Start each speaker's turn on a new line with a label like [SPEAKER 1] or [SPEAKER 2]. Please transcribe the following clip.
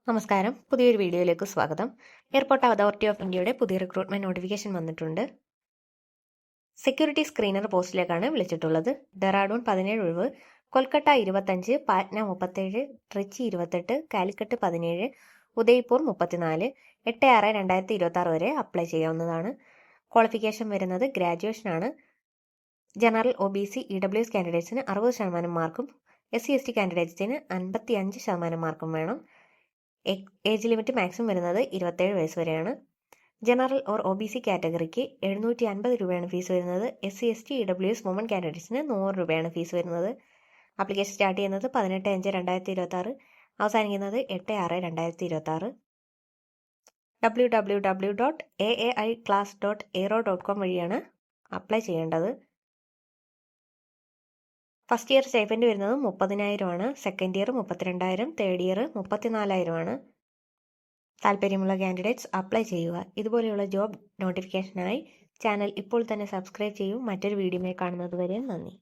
[SPEAKER 1] നമസ്കാരം, പുതിയൊരു വീഡിയോയിലേക്ക് സ്വാഗതം. എയർപോർട്ട് അതോറിറ്റി ഓഫ് ഇന്ത്യയുടെ പുതിയ റിക്രൂട്ട്മെന്റ് നോട്ടിഫിക്കേഷൻ വന്നിട്ടുണ്ട്. സെക്യൂരിറ്റി സ്ക്രീനർ പോസ്റ്റിലേക്കാണ് വിളിച്ചിട്ടുള്ളത്. ഡെറാഡൂൺ 17 ഒഴിവ്, കൊൽക്കത്ത 25, പാറ്റ്ന 37, ട്രിച്ചി 28, കാലിക്കട്ട് 17, ഉദയ്പൂർ 34. 8/6/2026 വരെ അപ്ലൈ ചെയ്യാവുന്നതാണ്. ക്വാളിഫിക്കേഷൻ വരുന്നത് ഗ്രാജുവേഷനാണ്. ജനറൽ OBC EWS കാൻഡിഡേറ്റ്സിന് 60% മാർക്കും SC/ST കാൻഡിഡേറ്റ്സിന് 55% മാർക്കും വേണം. ഏജ് ലിമിറ്റ് മാക്സിമം വരുന്നത് 27 വയസ്സ് വരെയാണ്. ജനറൽ ഓർ OBC കാറ്റഗറിക്ക് 750 രൂപയാണ് ഫീസ് വരുന്നത്. SC/ST EWS വുമൺ കാൻഡിഡേറ്റ്സിന് 100 രൂപയാണ് ഫീസ് വരുന്നത്. ആപ്ലിക്കേഷൻ സ്റ്റാർട്ട് ചെയ്യുന്നത് 18/5/2026, അവസാനിക്കുന്നത് 8/6/2026. www.aaiclass.aero.com വഴിയാണ് അപ്ലൈ ചെയ്യേണ്ടത്. ഫസ്റ്റ് ഇയർ സ്റ്റൈഫൻഡ് വരുന്നത് 30,000 ആണ്. സെക്കൻഡ് ഇയർ 32,000, തേർഡ് ഇയർ 34,000 ആണ്. താല്പര്യമുള്ള കാൻഡിഡേറ്റ്സ് അപ്ലൈ ചെയ്യുക. ഇതുപോലെയുള്ള ജോബ് നോട്ടിഫിക്കേഷനായി ചാനൽ ഇപ്പോൾ തന്നെ സബ്സ്ക്രൈബ് ചെയ്യൂ. മറ്റൊരു വീഡിയോയിൽ കാണുന്നത് വരെ നന്ദി.